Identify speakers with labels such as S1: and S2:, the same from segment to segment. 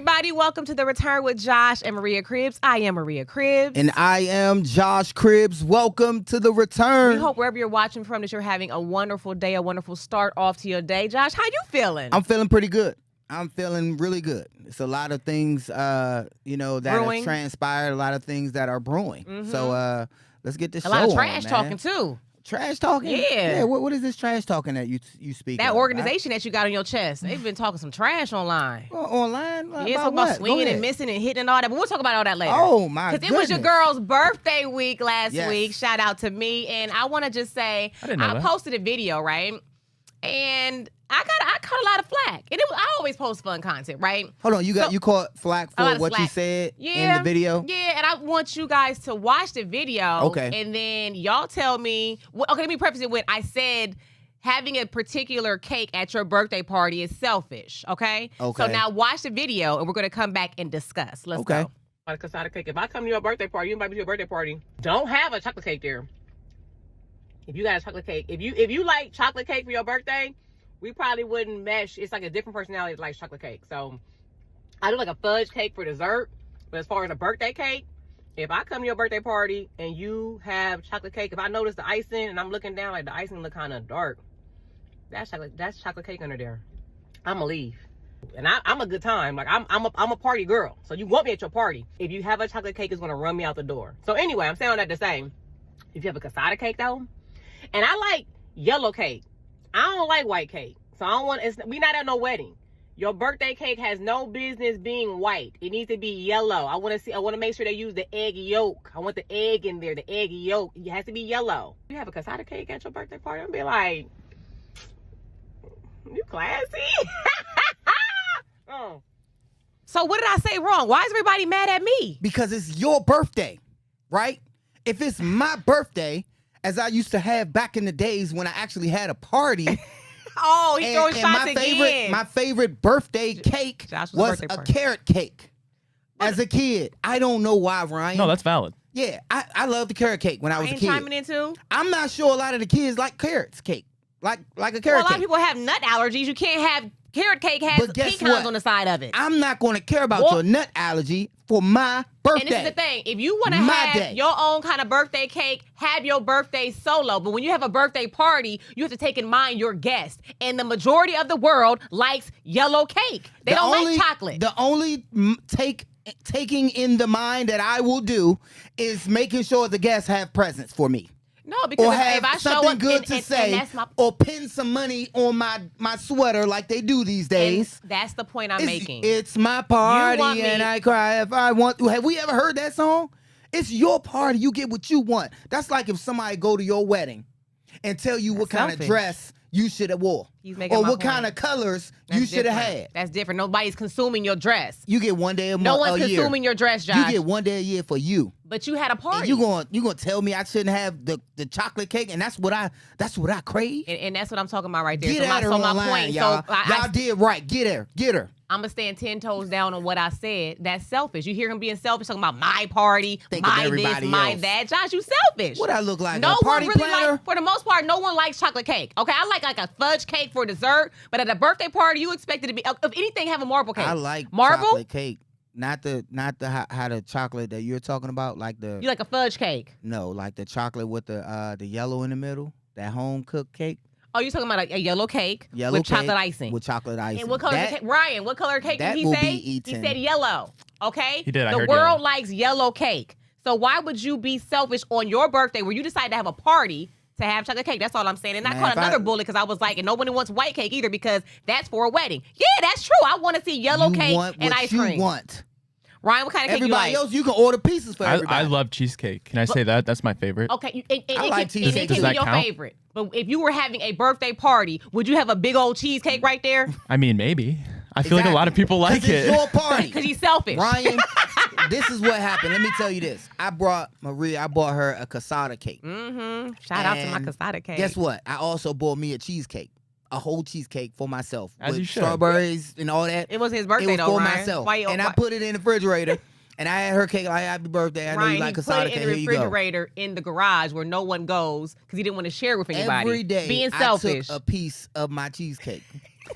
S1: everybody. Welcome to The Return with Josh and Maria Cribbs. I am Maria Cribbs.
S2: And I am Josh Cribbs. Welcome to The Return.
S1: We hope wherever you're watching from that you're having a wonderful day, a wonderful start off to your day. Josh, how you feeling?
S2: I'm feeling pretty good. I'm feeling really good. It's a lot of things, that
S1: brewing.
S2: have transpired, a lot of things that are brewing.
S1: Mm-hmm.
S2: So let's get this
S1: a
S2: show
S1: lot of
S2: on,
S1: trash
S2: man.
S1: talking, too.
S2: Trash talking?
S1: Yeah.
S2: What is this trash talking that you speak
S1: That
S2: of?
S1: organization that you got on your chest, they've been talking some trash online.
S2: Online?
S1: Yeah, talking about swinging and missing and hitting and all that, but we'll talk about all that later.
S2: Oh, my goodness.
S1: Because it was your girl's birthday week last
S2: Yes.
S1: week. Shout out to me. And I want to just say, I posted a video, right? And I caught a lot of flack. And I always post fun content, right?
S2: Hold on, you caught flack for what you said in the video?
S1: Yeah, and I want you guys to watch the video.
S2: Okay.
S1: And then y'all tell me, okay, let me preface it with, I said having a particular cake at your birthday party is selfish, okay?
S2: Okay.
S1: So now watch the video and we're going to come back and discuss. Let's go.
S3: A cassata cake. If I come to your birthday party, you invite me to your birthday party, don't have a chocolate cake there. If you got a chocolate cake, if you like chocolate cake for your birthday, we probably wouldn't mesh. It's like a different personality that likes chocolate cake. So I do like a fudge cake for dessert. But as far as a birthday cake, if I come to your birthday party and you have chocolate cake, if I notice the icing and I'm looking down, like the icing look kind of dark, that's chocolate cake under there. I'ma leave. And I'm a good time. Like I'm a party girl. So you want me at your party. If you have a chocolate cake, it's gonna run me out the door. So anyway, I'm saying all that to say, if you have a cassata cake though, and I like yellow cake. I don't like white cake. So I don't want, we not at no wedding. Your birthday cake has no business being white. It needs to be yellow. I want to make sure they use the egg yolk. I want the egg in there, the egg yolk. It has to be yellow. You have a cassata cake at your birthday party, I'm be like, you classy. Oh.
S1: So what did I say wrong? Why is everybody mad at me?
S2: Because it's your birthday, right? If it's my birthday, as I used to have back in the days when I actually had a party.
S1: Oh, he's throwing shots again.
S2: My favorite birthday cake was a carrot cake. As a kid. I don't know why, Ryan.
S4: No, that's valid.
S2: Yeah, I loved the carrot cake when I was a kid.
S1: Chiming in too?
S2: I'm not sure a lot of the kids like carrots cake. Like a carrot cake.
S1: Well, a lot of people have nut allergies. You can't have carrot cake has pecans on the side of it.
S2: I'm not going to care about your nut allergy for my birthday.
S1: And this is the thing. If you want to have your own kind of birthday cake, have your birthday solo. But when you have a birthday party, you have to take in mind your guest. And the majority of the world likes yellow cake. They don't like chocolate.
S2: The only taking in the mind that I will do is making sure the guests have presents for me.
S1: No, because
S2: or
S1: if I show
S2: something
S1: up
S2: good to say, or pin some money on my sweater like they do these days.
S1: And that's the point I'm making.
S2: It's my party and I cry if I want to. Have we ever heard that song? It's your party. You get what you want. That's like if somebody go to your wedding and tell you what kind of dress you should have wore. Or what kind of colors you should have had.
S1: That's different. Nobody's consuming your dress.
S2: You get one day a year.
S1: No one's consuming your dress, Josh.
S2: You get one day a year for you.
S1: But you had a party.
S2: And you gonna tell me I shouldn't have the chocolate cake, and that's what I crave.
S1: And that's what I'm talking about right there.
S2: Get at her online, y'all. Y'all did right. Get her.
S1: I'm going to stand 10 toes down on what I said. That's selfish. You hear him being selfish, talking about my party, my this, my that. Josh, you selfish.
S2: What I look like,
S1: no
S2: a party
S1: one really
S2: planner?
S1: For the most part, no one likes chocolate cake. Okay, I like a fudge cake for dessert, but at a birthday party, you expect it to be, if anything, have a marble cake.
S2: I like
S1: marble?
S2: Chocolate cake. Not the how the chocolate that you're talking about, like the.
S1: You like a fudge cake?
S2: No, like the chocolate with the yellow in the middle, that home cooked cake.
S1: Oh, you're talking about a yellow cake with chocolate icing.
S2: With chocolate icing.
S1: And what color cake? Ryan, what color cake did he say? He said yellow. Okay?
S4: He did.
S1: The world likes yellow cake. So why would you be selfish on your birthday where you decide to have a party to have chocolate cake? That's all I'm saying. And I caught another bullet because I was like, and nobody wants white cake either because that's for a wedding. Yeah, that's true. I want to see yellow cake and ice cream.
S2: You want.
S1: Ryan, what kind of cake you like?
S2: Everybody else, you can order pieces for everybody.
S4: I love cheesecake. Can I say that? That's my favorite.
S1: Okay,
S2: I like cheesecake.
S1: Does that count? Favorite. But if you were having a birthday party, would you have a big old cheesecake right there?
S4: I mean, maybe. I feel like a lot of people like it.
S2: It's your party.
S1: Because he's selfish.
S2: Ryan, this is what happened. Let me tell you this. I bought her a cassata cake.
S1: Mm-hmm. Shout out to my cassata cake.
S2: Guess what? I also bought me a cheesecake. A whole cheesecake for myself.
S4: As
S2: with
S4: you should.
S2: Strawberries and all that.
S1: It was his birthday,
S2: though, Ryan. It was for myself. I put it in the refrigerator. And I had her cake like, happy birthday. I know you like cassata cake.
S1: He put it in the refrigerator in the garage where no one goes because he didn't want to share with anybody.
S2: Every day,
S1: being selfish.
S2: I took a piece of my cheesecake.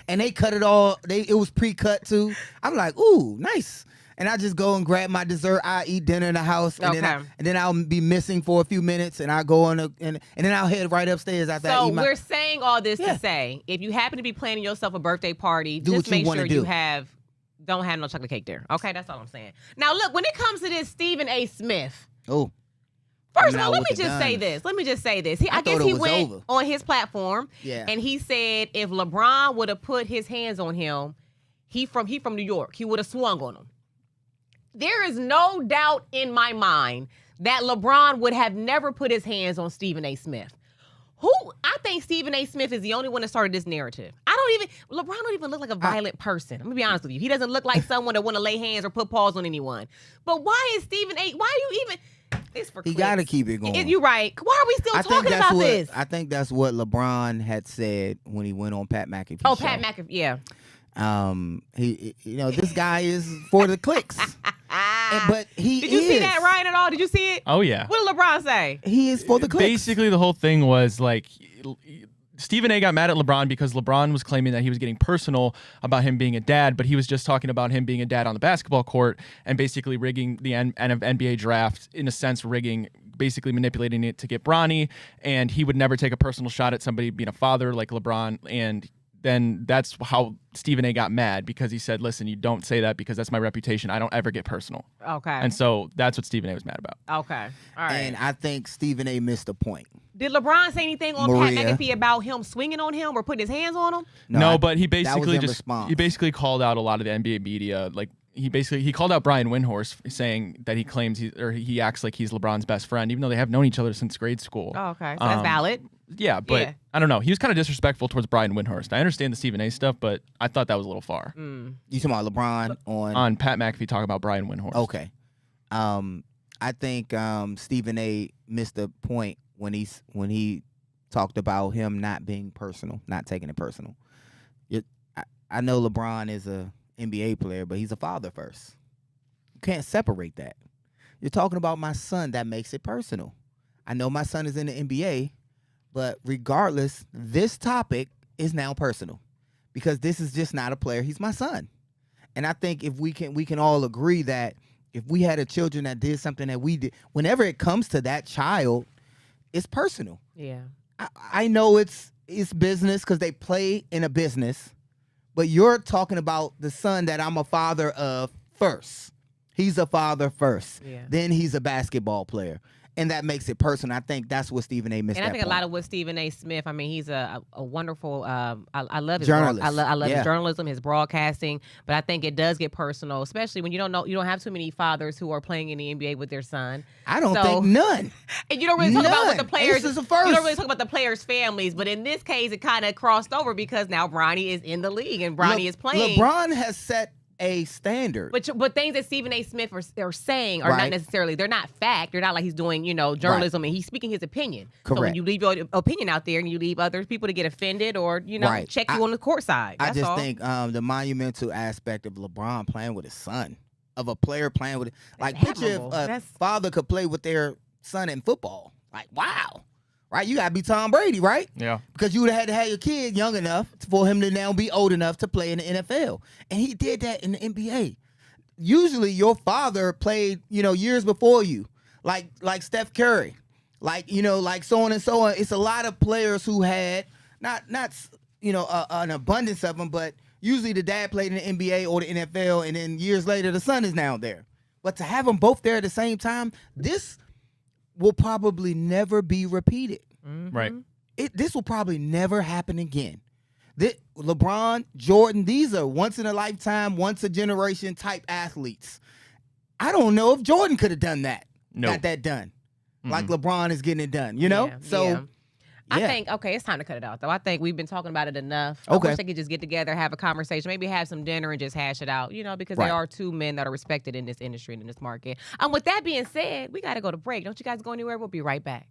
S2: And they cut it all. It was pre-cut too. I'm like, ooh, nice. And I just go and grab my dessert. I eat dinner in the house, and then I'll be missing for a few minutes, and I go on and then I'll head right upstairs after that.
S1: So we're saying all this to say, if you happen to be planning yourself a birthday party, just make sure you don't have no chocolate cake there. Okay, that's all I'm saying. Now look, when it comes to this Stephen A. Smith.
S2: Oh.
S1: First of all, let me just say this. I guess he went on his platform, and he said if LeBron would have put his hands on him, he from New York, he would have swung on him. There is no doubt in my mind that LeBron would have never put his hands on Stephen A. Smith. I think Stephen A. Smith is the only one that started this narrative. LeBron don't even look like a violent person. I'm gonna be honest with you. He doesn't look like someone that want to lay hands or put paws on anyone. But why is Stephen A. Why are you even? It's for
S2: he got to keep it going.
S1: You're right. Why are we still talking about this?
S2: I think that's what LeBron had said when he went on Pat McAfee.
S1: Oh, Pat McAfee, yeah.
S2: He, this guy is for the clicks. But
S1: did you see that, Ryan, at all? Did you see it?
S4: Oh, yeah.
S1: What did LeBron say?
S2: He is for the clicks.
S4: Basically, the whole thing was like Stephen A. got mad at LeBron because LeBron was claiming that he was getting personal about him being a dad, but he was just talking about him being a dad on the basketball court and basically rigging the NBA draft, in a sense, basically manipulating it to get Bronny, and he would never take a personal shot at somebody being a father like LeBron, and then that's how Stephen A. got mad, because he said, listen, you don't say that because that's my reputation. I don't ever get personal.
S1: Okay.
S4: And so that's what Stephen A. was mad about.
S1: Okay. All right.
S2: And I think Stephen A. missed a point.
S1: Did LeBron say anything on Pat McAfee about him swinging on him or putting his hands on him?
S4: No, but he basically called out a lot of the NBA media. Like he called out Brian Windhorst, saying that he claims he acts like he's LeBron's best friend, even though they have known each other since grade school.
S1: Oh, okay. So that's valid.
S4: Yeah, but I don't know. He was kind of disrespectful towards Brian Windhorst. I understand the Stephen A. stuff, but I thought that was a little far.
S2: You talking about LeBron
S4: on Pat McAfee talking about Brian Windhorst?
S2: Okay. I think Stephen A. missed a point when he talked about him not being personal, not taking it personal. I know LeBron is a NBA player, but he's a father first. You can't separate that. You're talking about my son, that makes it personal. I know my son is in the NBA, but regardless, this topic is now personal because this is just not a player. He's my son. And I think if we can all agree that if we had a children that did something that we did, whenever it comes to that child, it's personal.
S1: Yeah.
S2: I know it's business because they play in a business, but you're talking about the son that I'm a father of first. He's a father first. Yeah. Then he's a basketball player. And that makes it personal. I think that's what Stephen A. missed.
S1: And I think
S2: a
S1: lot of what Stephen A. Smith, I mean, he's a wonderful, I love his
S2: journalist.
S1: I love his journalism, his broadcasting. But I think it does get personal, especially when you don't have too many fathers who are playing in the NBA with their son.
S2: I don't think none.
S1: And you don't really talk about what the players.
S2: This is the first.
S1: You don't really talk about the players' families. But in this case, it kind of crossed over because now Bronny is in the league and Bronny is playing.
S2: LeBron has set a standard.
S1: But things that Stephen A. Smith are saying are not necessarily, they're not fact. They're not like he's doing, journalism and he's speaking his opinion.
S2: Correct.
S1: So when you leave your opinion out there and you leave other people to get offended or, check you on the court side.
S2: I just think the monumental aspect of LeBron playing with his son, of a player playing with, like, picture if a father could play with their son in football. Like, wow. Right, you gotta be Tom Brady, right?
S4: Yeah.
S2: Because you would have had to have your kid young enough for him to now be old enough to play in the NFL, and he did that in the NBA. Usually, your father played, years before you, like Steph Curry, like so on and so on. It's a lot of players who had not an abundance of them, but usually the dad played in the NBA or the NFL, and then years later the son is now there. But to have them both there at the same time, this will probably never be repeated.
S1: Mm-hmm.
S4: Right.
S2: This will probably never happen again. LeBron, Jordan, these are once in a lifetime, once a generation type athletes. I don't know if Jordan could have done that.
S4: No.
S2: Got that done.
S4: Mm-hmm.
S2: Like LeBron is getting it done,
S1: I think, it's time to cut it out, though. I think we've been talking about it enough.
S2: Okay.
S1: I wish they could just get together, have a conversation, maybe have some dinner and just hash it out, because there are two men that are respected in this industry and in this market. And with that being said, we got to go to break. Don't you guys go anywhere? We'll be right back.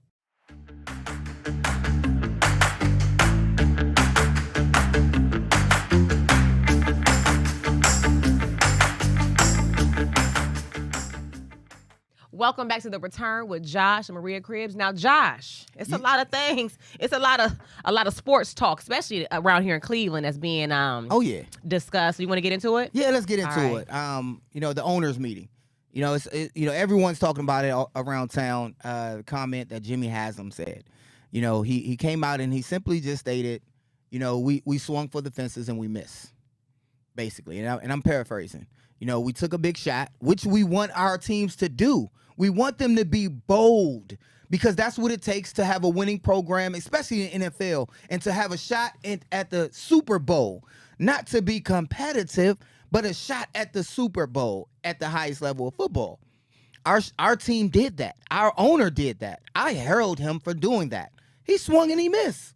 S1: Welcome back to The Return with Josh and Maria Cribbs. Now, Josh, it's a lot of things. It's a lot of sports talk, especially around here in Cleveland, that's being discussed. You want to get into it?
S2: Yeah, let's get into it. The owners meeting. Everyone's talking about it around town. Comment that Jimmy Haslam said. He came out and he simply just stated, we swung for the fences and we missed, basically. And I'm paraphrasing. We took a big shot, which we want our teams to do. We want them to be bold because that's what it takes to have a winning program, especially in NFL, and to have a shot at the Super Bowl. Not to be competitive, but a shot at the Super Bowl at the highest level of football. Our team did that. Our owner did that. I herald him for doing that. He swung and he missed.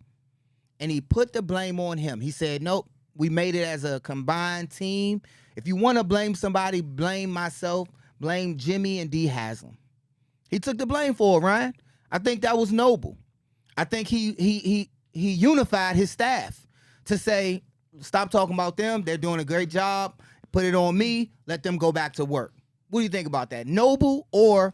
S2: And he put the blame on him. He said, nope, we made it as a combined team. If you want to blame somebody, blame myself, blame Jimmy and D. Haslam. He took the blame for it, Ryan. I think that was noble. I think he unified his staff to say, stop talking about them. They're doing a great job. Put it on me. Let them go back to work. What do you think about that? Noble or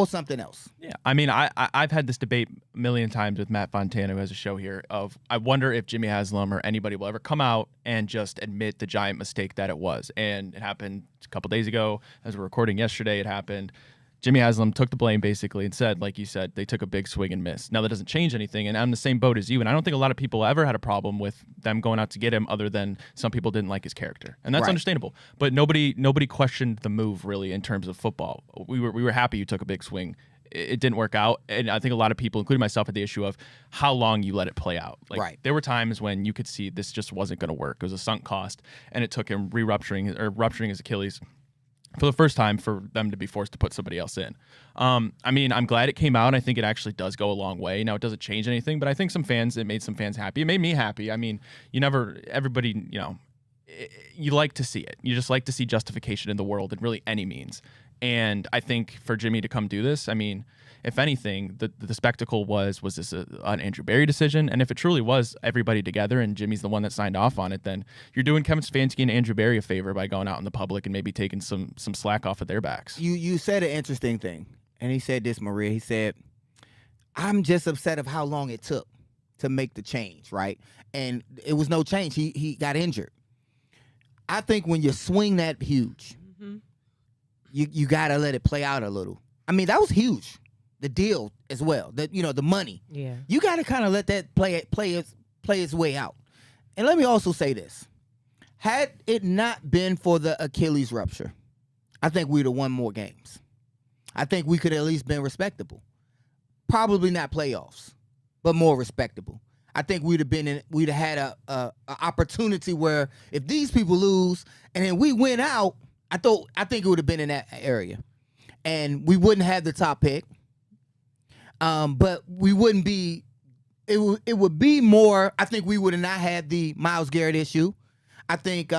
S2: something else?
S4: Yeah, I mean, I've had this debate a million times with Matt Fontana, who has a show here, of I wonder if Jimmy Haslam or anybody will ever come out and just admit the giant mistake that it was. And it happened a couple days ago. As we're recording yesterday, it happened. Jimmy Haslam took the blame basically and said, like you said, they took a big swing and miss. Now that doesn't change anything, and I'm in the same boat as you, and I don't think a lot of people ever had a problem with them going out to get him, other than some people didn't like his character, and that's understandable. But nobody questioned the move really in terms of football. We were happy you took a big swing. It didn't work out, and I think a lot of people, including myself, had the issue of how long you let it play out. There were times when you could see this just wasn't going to work. It was a sunk cost, and it took him rupturing his Achilles for the first time for them to be forced to put somebody else in. I mean, I'm glad it came out. I think it actually does go a long way. Now, it doesn't change anything, but I think it made some fans happy. It made me happy. I mean, everybody, you like to see it. You just like to see justification in the world in really any means. And I think for Jimmy to come do this, I mean, if anything, the spectacle was this an Andrew Berry decision? And if it truly was everybody together and Jimmy's the one that signed off on it, then you're doing Kevin Stefanski and Andrew Berry a favor by going out in the public and maybe taking some slack off of their backs.
S2: You said an interesting thing, and he said this, Maria. He said, I'm just upset of how long it took to make the change, right? And it was no change. He got injured. I think when you swing that huge, you got to let it play out a little. I mean, that was huge. The deal as well, the money. Yeah, you got to kind of let that play its way out. And let me also say this: had it not been for the Achilles rupture, I think we'd have won more games. I think we could at least been respectable. Probably not playoffs, but more respectable. I think we'd have had a opportunity where if these people lose and then we win out, I think it would have been in that area, and we wouldn't have the top pick. But we wouldn't be. It would be more. I think we would have not had the Myles Garrett issue. I think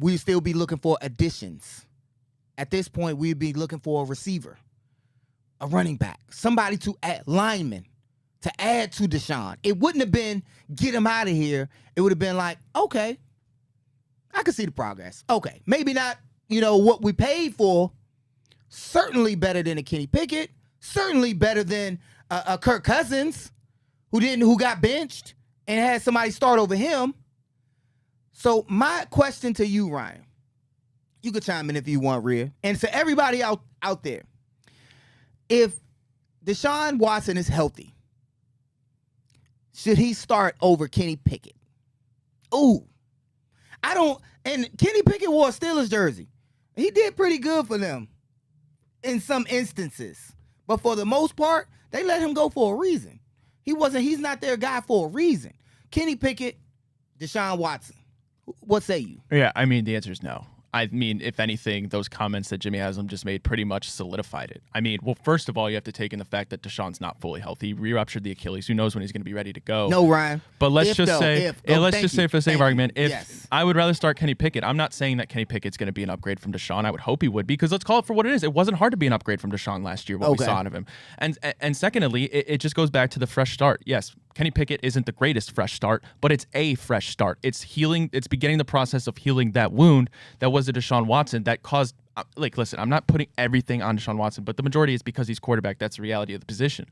S2: we'd still be looking for additions. At this point, we'd be looking for a receiver, a running back, somebody to add, lineman, to add to Deshaun. It wouldn't have been get him out of here. It would have been like, okay, I can see the progress. Okay, maybe not. What we paid for. Certainly better than a Kenny Pickett. Certainly better than a Kirk Cousins, who got benched and had somebody start over him. So my question to you, Ryan, you could chime in if you want, Rhea, and to everybody out there, if Deshaun Watson is healthy, should he start over Kenny Pickett? Ooh, I don't. And Kenny Pickett wore a Steelers jersey. He did pretty good for them in some instances. But for the most part, they let him go for a reason. He's not their guy for a reason. Kenny Pickett, Deshaun Watson. What say you?
S4: Yeah, I mean, the answer is no. I mean, if anything, those comments that Jimmy Haslam just made pretty much solidified it. I mean, well, first of all, you have to take in the fact that Deshaun's not fully healthy. He re-ruptured the Achilles. Who knows when he's going to be ready to go?
S2: No, Ryan.
S4: But let's just say for the sake of argument, I would rather start Kenny Pickett. I'm not saying that Kenny Pickett's going to be an upgrade from Deshaun. I would hope he would, because let's call it for what it is. It wasn't hard to be an upgrade from Deshaun last year, what we saw out of him. And secondly, it just goes back to the fresh start. Yes, Kenny Pickett isn't the greatest fresh start, but it's a fresh start. It's healing. It's beginning the process of healing that wound that was a Deshaun Watson that caused. Like, listen, I'm not putting everything on Deshaun Watson, but the majority is because he's quarterback. That's the reality of the position.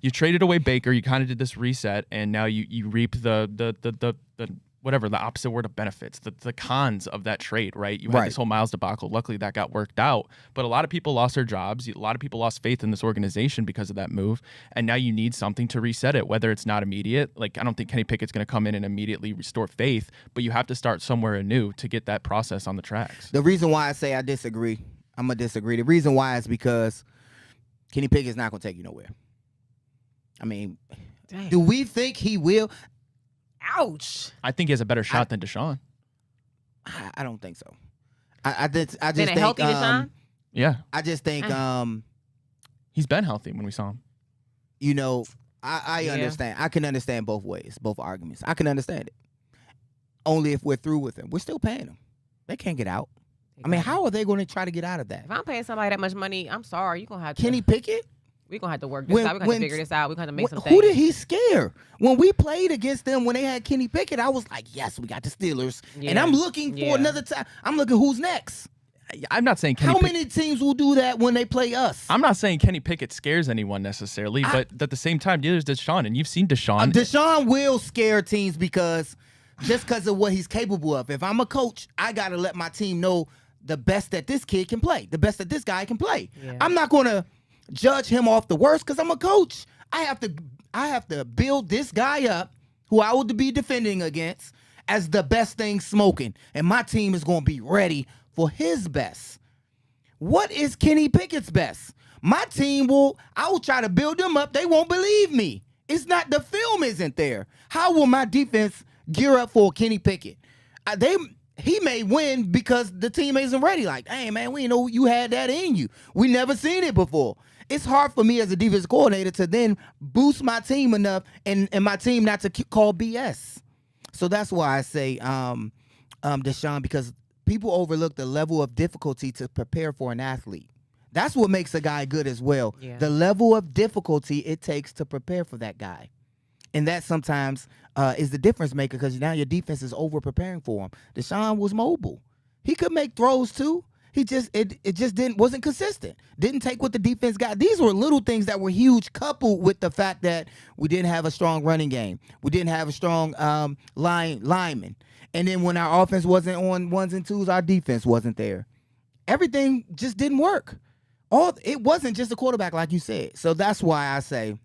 S4: You traded away Baker. You kind of did this reset, and now you reap the whatever, the opposite word of benefits, the cons of that trade, right? You had this whole Miles debacle. Luckily, that got worked out. But a lot of people lost their jobs. A lot of people lost faith in this organization because of that move. And now you need something to reset it, whether it's not immediate. Like, I don't think Kenny Pickett's going to come in and immediately restore faith, but you have to start somewhere anew to get that process on the tracks.
S2: The reason why I say I disagree, I'm going to disagree. The reason why is because Kenny Pickett's not going to take you nowhere. I mean, do we think he will? Ouch.
S4: I think he has a better shot than Deshaun.
S2: I don't think so. I just
S1: think
S2: think
S1: healthy Deshaun?
S4: Yeah.
S2: I just think
S4: he's been healthy when we saw him.
S2: You know, I understand. I can understand both ways, both arguments. I can understand it. Only if we're through with him. We're still paying them. They can't get out. I mean, how are they going to try to get out of that?
S1: If I'm paying somebody that much money, I'm sorry. You're going to have to.
S2: Kenny Pickett?
S1: We're going to have to work this out. We're going to figure this out. We're going to make some things.
S2: Who did he scare? When we played against them, when they had Kenny Pickett, I was like, yes, we got the Steelers. Yeah. And I'm looking for another time. I'm looking who's next.
S4: I'm not saying Kenny
S2: How many teams will do that when they play us?
S4: I'm not saying Kenny Pickett scares anyone necessarily, but at the same time, neither is Deshaun, and you've seen Deshaun.
S2: Deshaun will scare teams because of what he's capable of. If I'm a coach, I got to let my team know the best that this kid can play, the best that this guy can play. Yeah. I'm not going to judge him off the worst because I'm a coach. I have to build this guy up, who I would be defending against, as the best thing smoking, and my team is going to be ready for his best. What is Kenny Pickett's best? My team I will try to build them up. They won't believe me. It's not, the film isn't there. How will my defense gear up for Kenny Pickett? He may win because the team isn't ready. Like, hey, man, we know you had that in you. We never seen it before. It's hard for me as a defense coordinator to then boost my team enough and my team not to call BS. So that's why I say Deshaun, because people overlook the level of difficulty to prepare for an athlete. That's what makes a guy good as well. Yeah. The level of difficulty it takes to prepare for that guy. And that sometimes is the difference maker because now your defense is over preparing for him. Deshaun was mobile. He could make throws too. He just wasn't consistent. Didn't take what the defense got. These were little things that were huge, coupled with the fact that we didn't have a strong running game. We didn't have a strong lineman. And then when our offense wasn't on ones and twos, our defense wasn't there. Everything just didn't work. It wasn't just a quarterback, like you said. So that's why I say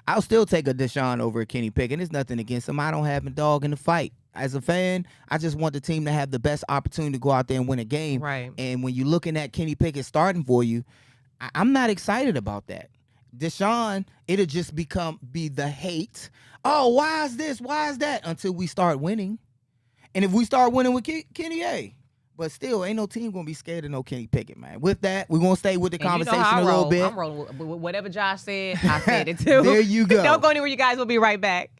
S2: I'll still take a Deshaun over a Kenny Pickett. There's nothing against him. I don't have a dog in the fight. As a fan, I just want the team to have the best opportunity to go out there and win a game.
S1: Right.
S2: And when you're looking at Kenny Pickett starting for you, I'm not excited about that. Deshaun, it'll just be the hate. Oh, why is this? Why is that? Until we start winning. And if we start winning with Kenny, hey. But still, ain't no team going to be scared of no Kenny Pickett, man. With that, we're going to stay with the conversation a little bit.
S1: I'm rolling with whatever Josh said. I said it too.
S2: There you go.
S1: Don't go anywhere, you guys. We'll be right back.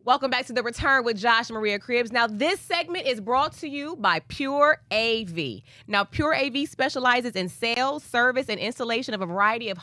S1: Welcome back to The Return with Josh and Maria Cribbs. Now, this segment is brought to you by Pure AV. Now, Pure AV specializes in sales, service, and installation of a variety of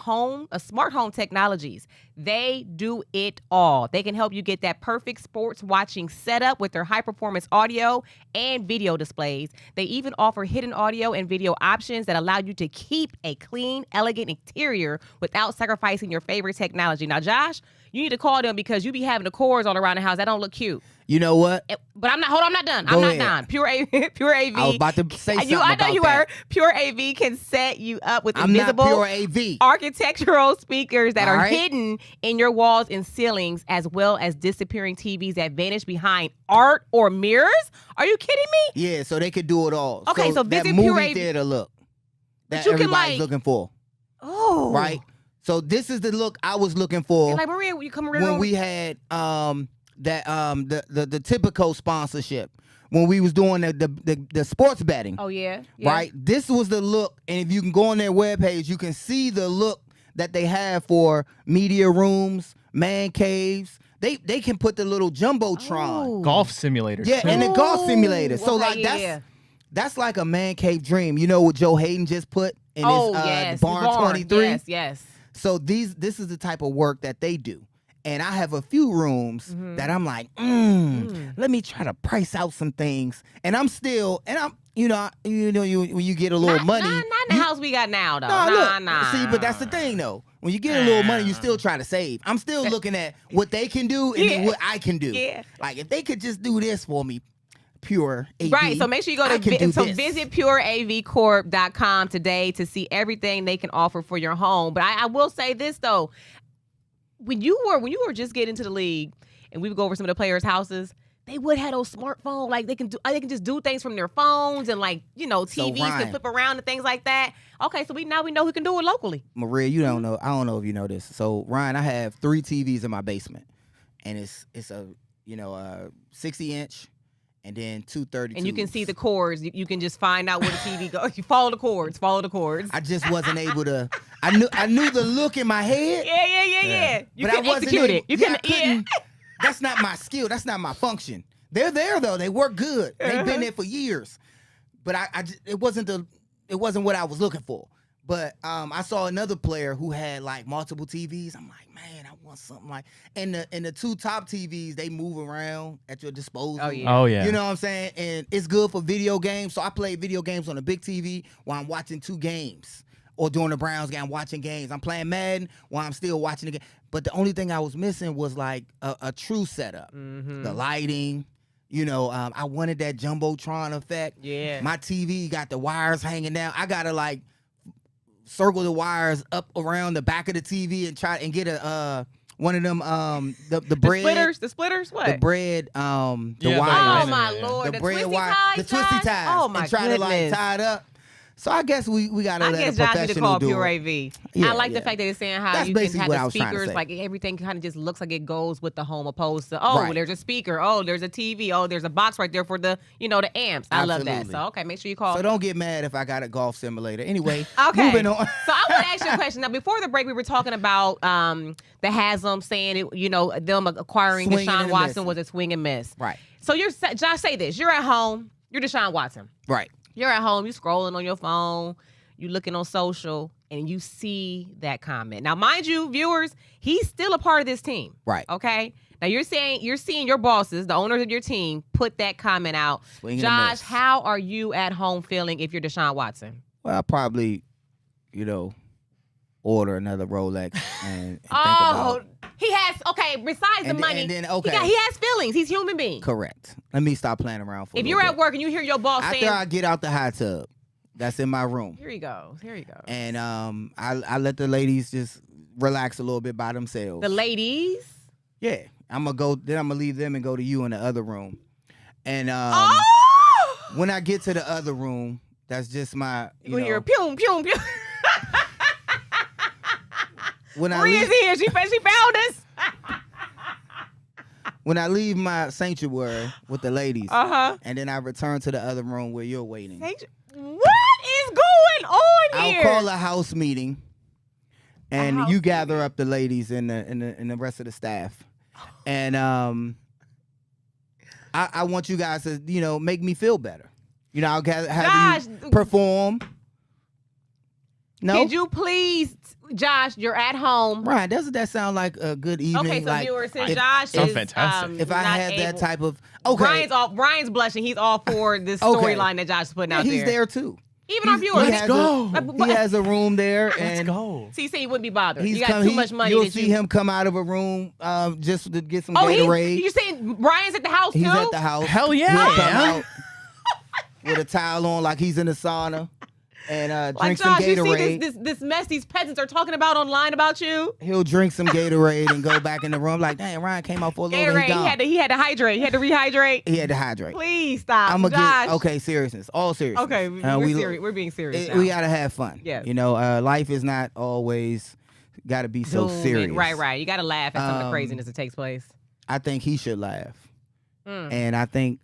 S1: smart home technologies. They do it all. They can help you get that perfect sports watching setup with their high-performance audio and video displays. They even offer hidden audio and video options that allow you to keep a clean, elegant interior without sacrificing your favorite technology. Now, Josh, you need to call them because you be having the cords all around the house. That don't look cute.
S2: You know what?
S1: But I'm not done. I'm not done. Pure AV.
S2: I was about to say something
S1: I know you
S2: were.
S1: Pure AV can set you up with
S2: I'm
S1: invisible
S2: not Pure AV.
S1: architectural speakers that are hidden in your walls and ceilings, as well as disappearing TVs that vanish behind art or mirrors. Are you kidding me?
S2: Yeah, so they could do it all.
S1: Okay, so
S2: that
S1: visit
S2: movie
S1: Pure AV.
S2: theater look that
S1: you can,
S2: everybody's looking for.
S1: Oh,
S2: right. So this is the look I was looking for.
S1: Like Maria, you come around
S2: when we had the typical sponsorship when we was doing the sports betting.
S1: Oh yeah.
S2: Right. This was the look, and if you can go on their webpage, you can see the look that they have for media rooms, man caves. They can put the little jumbotron.
S1: Oh.
S4: Golf simulators.
S2: Yeah,
S4: too.
S2: and the golf simulator. So
S1: okay,
S2: like that's like a man cave dream. You know what Joe Hayden just put in his Barn 23?
S1: Yes.
S2: So this is the type of work that they do. And I have a few rooms that I'm like, let me try to price out some things. And I'm when you get a little money.
S1: Not the house we got now, though.
S2: Nah. See, but that's the thing, though. When you get a little money, you still try to save. I'm still looking at what they can do and then what I can do.
S1: Yeah.
S2: Like, if they could just do this for me, Pure AV.
S1: Right, so make sure you go to visit pureavcorp.com today to see everything they can offer for your home. But I will say this, though. When you were just getting into the league and we would go over some of the players' houses, they would have those smartphones, like they can just do things from their phones and like, TVs can flip around and things like that. Okay, so we know who can do it locally.
S2: Maria, you don't know. I don't know if you know this. So Ryan, I have 3 TVs in my basement, and it's a 60-inch. And then 232.
S1: And you can see the cords. You can just find out where the TV goes. You follow the cords.
S2: I just wasn't able to. I knew the look in my head.
S1: Yeah. You
S2: but
S1: can
S2: I wasn't
S1: execute it.
S2: couldn't. That's not my skill. That's not my function. They're there though. They work good. They've been there for years. But it wasn't what I was looking for. But I saw another player who had like multiple TVs. I'm like, man, I want something like. And the 2 top TVs, they move around at your disposal.
S1: Oh yeah.
S2: You know what I'm saying? And it's good for video games. So I play video games on a big TV while I'm watching 2 games. Or during the Browns game, I'm watching games. I'm playing Madden while I'm still watching the game. But the only thing I was missing was like a true setup.
S1: Mm-hmm.
S2: The lighting. I wanted that Jumbotron effect.
S1: Yeah.
S2: My TV got the wires hanging down. I gotta like circle the wires up around the back of the TV and try and get a one of them the bread
S1: the splitters what
S2: the bread the
S4: Yeah,
S2: wires.
S1: Oh my lord, the
S2: bread
S1: twisty
S2: wire,
S1: ties,
S2: the twisty ties.
S1: Oh my
S2: and try
S1: goodness.
S2: to like tie it up. So I guess we gotta
S1: I
S2: let
S1: guess
S2: a
S1: Josh need to
S2: professional
S1: call
S2: do
S1: Pure
S2: it.
S1: AV.
S2: Yeah,
S1: I like the
S2: yeah.
S1: fact that it's saying how
S2: That's
S1: you can
S2: basically
S1: have
S2: what
S1: the
S2: I was trying to
S1: speakers,
S2: say.
S1: like everything kind of just looks like it goes with the home, opposed to
S2: Right.
S1: there's a speaker, there's a TV, there's a box right there for the the amps. I love that.
S2: Absolutely.
S1: So okay, make sure you call.
S2: So don't get mad if I got a golf simulator. Anyway,
S1: Okay.
S2: moving on.
S1: So I want to ask you a question. Now, before the break, we were talking about the Haslam saying it, them acquiring
S2: Swing
S1: Deshaun
S2: and
S1: Watson
S2: missing.
S1: was a swing and miss.
S2: Right.
S1: So Josh, say this. You're at home. You're Deshaun Watson.
S2: Right.
S1: You're at home. You scrolling on your phone. You looking on social, and you see that comment. Now, mind you, viewers, he's still a part of this team.
S2: Right.
S1: Okay. Now you're seeing your bosses, the owners of your team, put that comment out.
S2: Swing and
S1: Josh,
S2: miss.
S1: how are you at home feeling if you're Deshaun Watson?
S2: Well, I'll probably, order another Rolex and think about.
S1: He has besides the money,
S2: and then,
S1: he has feelings. He's a human being.
S2: Correct. Let me stop playing around for a
S1: If
S2: little
S1: you're
S2: bit.
S1: at work and you hear your boss
S2: After
S1: saying,
S2: I get out the hot tub, that's in my room.
S1: Here he goes.
S2: And I let the ladies just relax a little bit by themselves.
S1: The ladies.
S2: Yeah. I'm gonna leave them and go to you in the other room. And when I get to the other room, that's just my
S1: You hear pew pew pew.
S2: when I
S1: Maria's
S2: leave,
S1: here. She found us.
S2: when I leave my sanctuary with the ladies, and then I return to the other room where you're waiting.
S1: What is going on here?
S2: I'll call a house meeting, and you gather up the ladies and the rest of the staff, and I want you guys to make me feel better. I'll have you perform. No,
S1: Could you please, Josh? You're at home.
S2: Ryan, doesn't that sound like a good evening?
S1: Okay, so viewers, since
S2: if-
S1: Josh
S4: Sounds
S1: is
S4: fantastic.
S2: if I
S1: not
S2: had that
S1: able-
S2: type of
S1: Ryan's blushing. He's all for this
S2: Okay.
S1: storyline that Josh is putting out
S2: he's there too.
S1: Even our viewers.
S2: He has he has a room there, and
S4: go.
S1: See, he wouldn't be bothered.
S2: he's
S1: You got
S2: come-
S1: too
S2: he-
S1: much money.
S2: You'll
S1: that
S2: see
S1: you...
S2: him come out of a room just to get some
S1: Oh,
S2: Gatorade.
S1: you saying Brian's at the house
S2: He's
S1: too?
S2: at the house.
S4: Hell yeah,
S2: He'll come
S4: man.
S2: out with a towel on like he's in the sauna and
S1: Like
S2: drink some
S1: Josh, you
S2: Gatorade.
S1: see this mess these peasants are talking about online about you?
S2: He'll drink some Gatorade and go back in the room like, dang, Ryan came out for a little bit.
S1: Gatorade. He had to hydrate. He had to rehydrate.
S2: He had to hydrate.
S1: Please stop.
S2: I'm gonna
S1: Josh.
S2: get seriousness, all seriousness.
S1: Okay, we're serious. We're being serious.
S2: We
S1: now.
S2: gotta have fun.
S1: Yeah.
S2: Life is not always gotta be so
S1: Doomed.
S2: serious.
S1: Right. You got to laugh at some of the craziness that takes place.
S2: I think he should laugh, and I think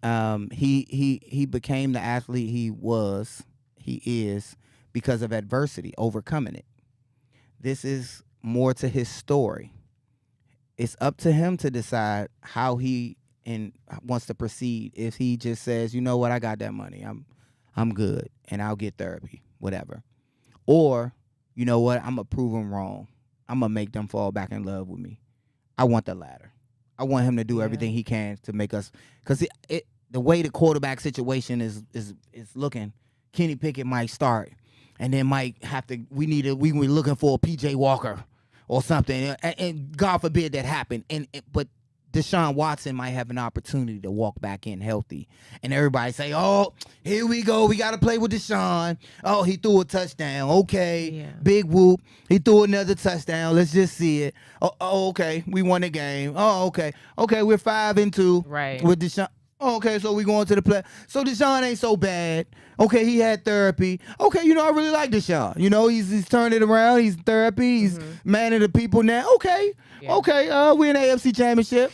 S2: he became the athlete he is because of adversity, overcoming it. This is more to his story. it's up to him to decide how he wants to proceed. If he just says, you know what, I got that money, I'm good, and I'll get therapy, whatever. Or, you know what, I'm gonna prove him wrong. I'm gonna make them fall back in love with me. I want the latter. I want him to do everything he can to make us, because the way the quarterback situation is looking, Kenny Pickett might start, and then might have to. We were looking for a PJ Walker or something, and God forbid that happen. But Deshaun Watson might have an opportunity to walk back in healthy, and everybody say, "Oh, here we go. We got to play with Deshaun. Oh, he threw a touchdown. Okay, big whoop. He threw another touchdown. Let's just see it. Oh, okay, we won the game. Oh, okay, we're 5-2 with Deshaun." Oh, okay, so we going to the play. So Deshaun ain't so bad. Okay, he had therapy. Okay, I really like Deshaun. He's turned it around. He's therapy. He's man of the people now. Okay, we're in the AFC Championship.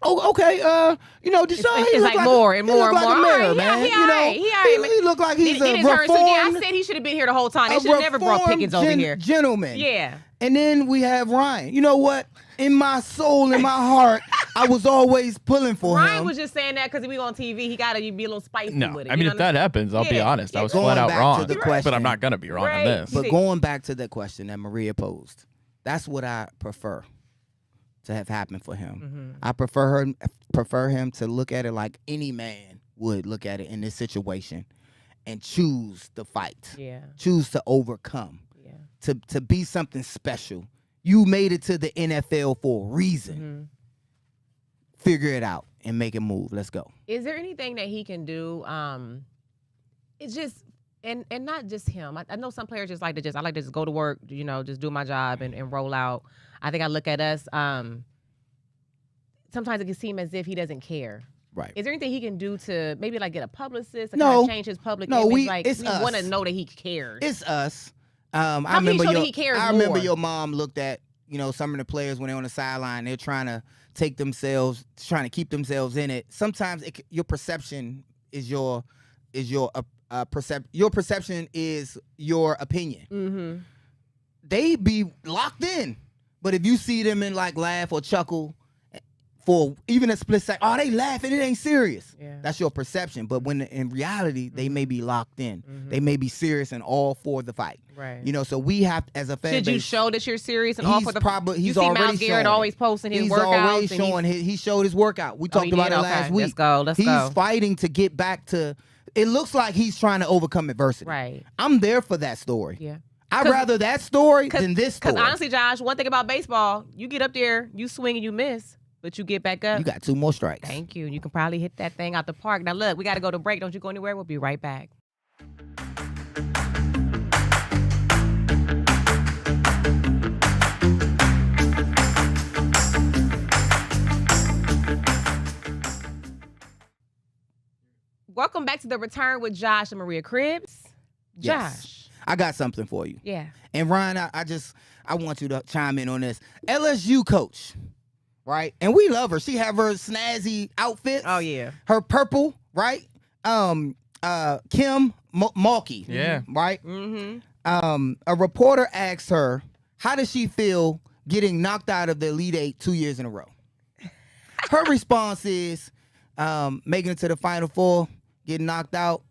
S2: Oh, okay. Deshaun,
S1: it's like more and more and more.
S2: Like a mayor, man. He look like he's a reformed.
S1: I said he should have been here the whole time. They should have never brought Pickens over here.
S2: Gentleman.
S1: Yeah.
S2: And then we have Ryan. You know what? In my soul, in my heart, I was always pulling for him.
S1: Ryan was just saying that because we on TV. He got to be a little spicy with it.
S4: I mean, if that happens, I'll be honest. I was flat out wrong. But I'm not going to be wrong on this.
S2: But going back to the question that Maria posed, that's what I prefer to have happened for him. I prefer him to look at it like any man would look at it in this situation and choose the fight. Yeah. Choose to overcome. Yeah. To be something special. You made it to the NFL for a reason. Figure it out and make a move. Let's go.
S1: Is there anything that he can do? It's just and not just him. I know some players just like to I like to just go to work, just do my job and roll out. I think I look at us. Sometimes it can seem as if he doesn't care. Right. Is there anything he can do to maybe like get a publicist to kind of change his public image? We want to know that he cares.
S2: It's us.
S1: How can you show that he cares
S2: I remember your mom looked at, some of the players when they're on the sideline, they're trying to keep themselves in it. Sometimes your perception is your perception is your opinion. They be locked in. But if you see them in like laugh or chuckle for even a split second, oh, they laughing, it ain't serious. Yeah. That's your perception. But when in reality, they may be locked in. They may be serious and all for the fight. Right. So we have, as a fan base.
S1: Should you show that you're serious and all for the fight?
S2: He's already
S1: Myles Garrett always posting his workouts.
S2: He's already showing he showed his workout. We talked about it last week.
S1: Let's go.
S2: He's fighting to get back to, it looks like he's trying to overcome adversity. Right. I'm there for that story. Yeah. I'd rather that story than this story.
S1: Because honestly, Josh, one thing about baseball, you get up there, you swing and you miss, but you get back up.
S2: You got 2 more strikes.
S1: Thank you. You can probably hit that thing out the park. Now, look, we got to go to break. Don't you go anywhere. We'll be right back. Welcome back to The Return with Josh and Maria Cribbs. Josh.
S2: Yes. I got something for you.
S1: Yeah.
S2: And Ryan, I want you to chime in on this. LSU coach, right? And we love her. She have her snazzy outfits.
S1: Oh yeah.
S2: Her purple, right? Kim Mulkey.
S4: Yeah.
S2: Right? A reporter asked her, how does she feel getting knocked out of the Elite Eight 2 years in a row? Her response is, making it to the Final Four, getting knocked out,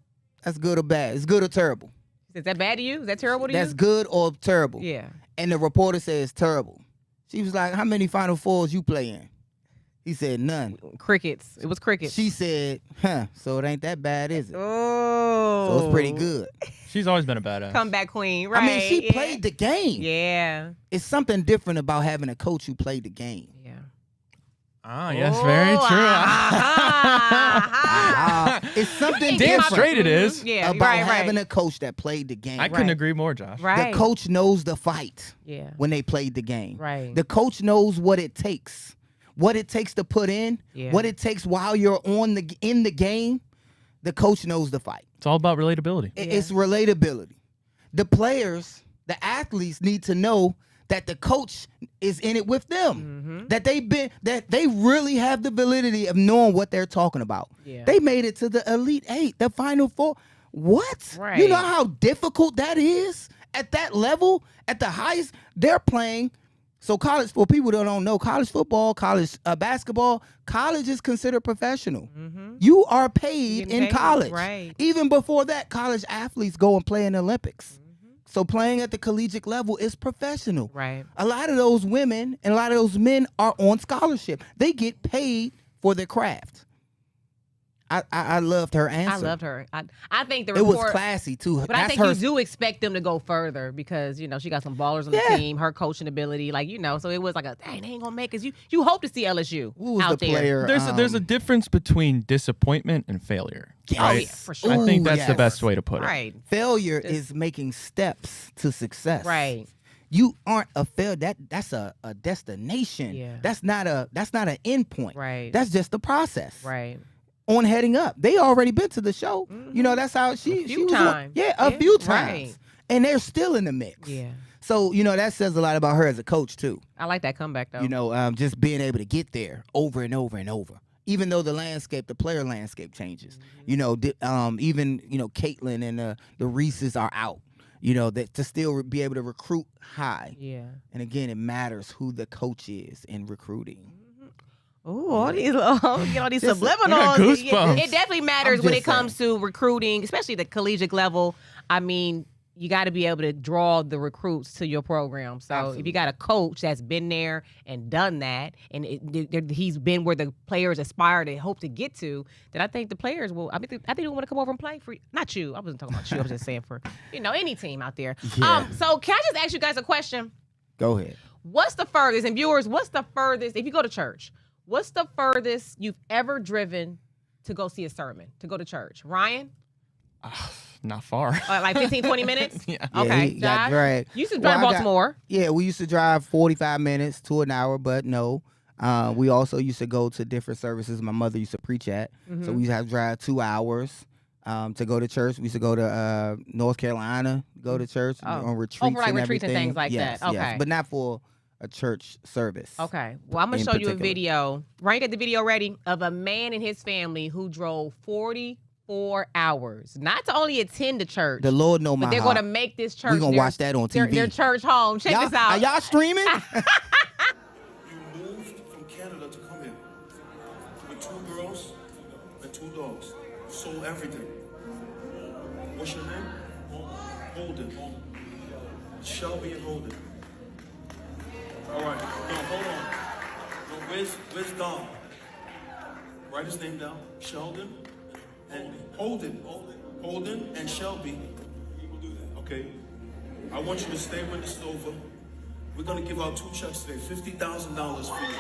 S2: that's good or bad. It's good or terrible.
S1: Is that bad to you? Is that terrible to you?
S2: That's good or terrible.
S1: Yeah.
S2: And the reporter says terrible. She was like, how many Final Fours you play in? He said none.
S1: Crickets. It was crickets.
S2: She said, so it ain't that bad, is it?
S1: Oh.
S2: So it's pretty good.
S4: She's always been a badass.
S1: Comeback queen, right?
S2: I mean, she played the game.
S1: Yeah.
S2: It's something different about having a coach who played the game.
S1: Yeah.
S4: Ah, yes, very
S2: true. It's something
S4: damn
S2: different
S4: straight it is.
S1: Yeah,
S2: about having a coach that played the game.
S4: I couldn't agree more, Josh.
S1: Right.
S2: The coach knows the fight.
S1: Yeah.
S2: When they played the game.
S1: Right.
S2: The coach knows what it takes. What it takes to put in. Yeah. What it takes while you're in the game. The coach knows the fight.
S4: It's all about relatability.
S2: It's relatability. The players, the athletes need to know that the coach is in it with them. That they really have the validity of knowing what they're talking about. Yeah. They made it to the Elite Eight, the Final Four. What?
S1: Right.
S2: You know how difficult that is at that level, at the highest. They're playing So college, for people that don't know, college football, college basketball, college is considered professional.
S1: Mm-hmm.
S2: You are paid in college.
S1: Right.
S2: Even before that, college athletes go and play in the Olympics. So playing at the collegiate level is professional.
S1: Right.
S2: A lot of those women and a lot of those men are on scholarship. They get paid for their craft. I loved her answer.
S1: I loved her. I think the
S2: It
S1: report
S2: was classy too.
S1: But I think you do expect them to go further because, she got some ballers on the team, her coaching ability, so it was like dang, they ain't gonna make it. You hope to see LSU out there.
S4: There's a difference between disappointment and failure.
S2: Yes.
S4: Right?
S1: Oh, yeah, for sure.
S4: I think that's the best way to put it.
S1: Right.
S2: Failure is making steps to success.
S1: Right.
S2: You aren't a fail. That's a destination.
S1: Yeah.
S2: That's not an end point.
S1: Right.
S2: That's just the process.
S1: Right.
S2: On heading up, they already been to the show.
S1: Mm-hmm.
S2: That's how she was
S1: times.
S2: a few times,
S1: Right.
S2: and they're still in the mix.
S1: Yeah.
S2: So that says a lot about her as a coach too.
S1: I like that comeback though.
S2: Just being able to get there over and over and over, even though the player landscape changes.
S1: Mm-hmm.
S2: Even Caitlin and the Reeses are out. That to still be able to recruit high.
S1: Yeah.
S2: And again, it matters who the coach is in recruiting.
S1: Ooh, all these subliminals.
S4: goosebumps.
S1: It definitely matters when it comes to recruiting, especially the collegiate level. I mean, you got to be able to draw the recruits to your program. So
S2: Absolutely.
S1: if you got a coach that's been there and done that, and he's been where the players aspire to hope to get to, then I think the players will. I think they want to come over and play for you. Not you. I wasn't talking about you. I was just saying for any team out there.
S2: Yeah.
S1: So can I just ask you guys a question?
S2: Go ahead.
S1: What's the furthest, and viewers, what's the furthest, if you go to church, what's the furthest you've ever driven to go see a sermon, to go to church? Ryan?
S4: Not far.
S1: Like 15, 20 minutes?
S4: Yeah.
S1: Okay.
S2: He got
S1: Josh?
S2: dragged.
S1: You used to drive Baltimore.
S2: We used to drive 45 minutes to an hour, but no. We also used to go to different services my mother used to preach at.
S1: Mm-hmm.
S2: So we used to have to drive 2 hours to go to church. We used to go to North Carolina, go to church on retreats
S1: for like
S2: and
S1: retreats and
S2: everything.
S1: things like that. Okay.
S2: Yes, but not for a church service.
S1: Okay. Well, I'm going to show you a video. Ryan, get the video ready of a man and his family who drove 44 hours, not to only attend the church.
S2: The Lord know my
S1: but they're
S2: heart.
S1: going to make this church.
S2: We're going to watch that on TV.
S1: Their church home. Check this out.
S2: Are y'all streaming?
S5: You moved from Canada to come here with 2 girls and 2 dogs. Sold everything. What's your name? Holden. Shelby and Holden. All right. No, hold on. No, where's Dom? Write his name down. Sheldon and Holden. Holden and Shelby. Okay. I want you to stay when this is over. We're gonna give out 2 checks today, $50,000 for you.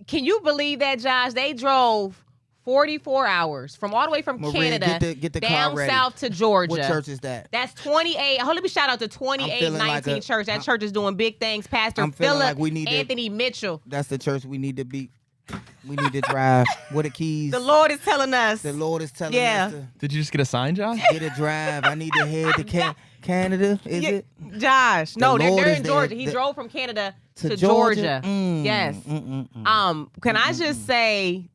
S1: Can you believe that, Josh? They drove 44 hours from all the way from
S2: Maria,
S1: Canada
S2: get the
S1: down
S2: car ready.
S1: south to Georgia.
S2: What church is that?
S1: That's 28. Let me shout out to 2819 Church. That church is doing big things. Pastor Philip Anthony Mitchell.
S2: That's the church we need to be. We need to drive with the keys.
S1: The Lord is telling us.
S2: The Lord is telling us to
S4: Did you just get a sign, Josh?
S2: get a drive. I need to head to Canada. Is it?
S1: Josh. No,
S2: Lord
S1: they're
S2: is
S1: in
S2: there.
S1: Georgia. He drove from Canada to
S2: Georgia?
S1: Georgia. Yes. Can I just say,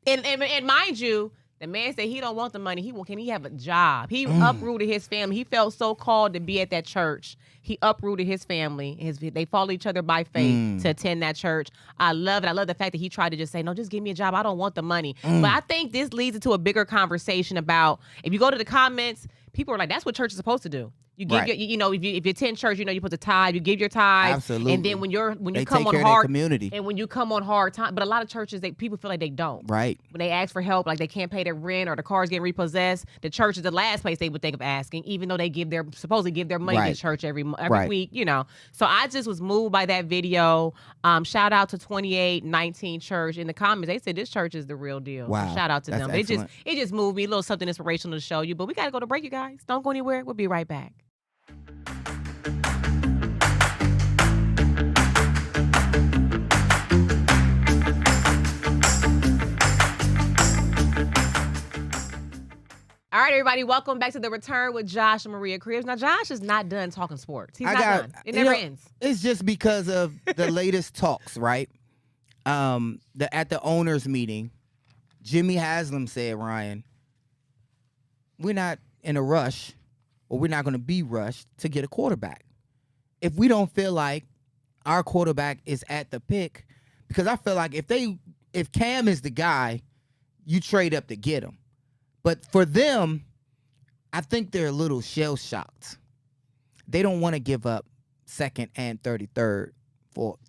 S1: and mind you, the man said he don't want the money. Can he have a job? He uprooted his family. He felt so called to be at that church. He uprooted his family. They follow each other by faith to attend that church. I love it. I love the fact that he tried to just say, no, just give me a job. I don't want the money. But I think this leads into a bigger conversation about, if you go to the comments, people are like, that's what church is supposed to do. You give
S2: Right.
S1: if you attend church, you put the tithe, you give your tithe.
S2: Absolutely.
S1: And then when you
S2: They
S1: come
S2: take
S1: on
S2: care of their
S1: hard
S2: community.
S1: and when you come on hard time, but a lot of churches, people feel like they don't.
S2: Right.
S1: When they ask for help, like they can't pay their rent or the car's getting repossessed, the church is the last place they would think of asking, even though they supposedly give their money
S2: Right.
S1: to church every
S2: Right.
S1: week, So I just was moved by that video. Shout out to 2819 Church. In the comments, they said this church is the real deal.
S2: Wow.
S1: So shout out to
S2: That's
S1: them.
S2: excellent.
S1: It just moved me, a little something inspirational to show you. But we got to go to break, you guys. Don't go anywhere. We'll be right back. All right, everybody, welcome back to The Return with Josh and Maria Cribs. Now, Josh is not done talking sports. He's not done. It never ends.
S2: It's just because of the latest talks, right? At the owners' meeting, Jimmy Haslam said, Ryan, in a rush, or we're not going to be rushed to get a quarterback. If we don't feel like our quarterback is at the pick, because I feel like if Cam is the guy, you trade up to get him. But for them, I think they're a little shell-shocked. They don't want to give up 2nd and 33rd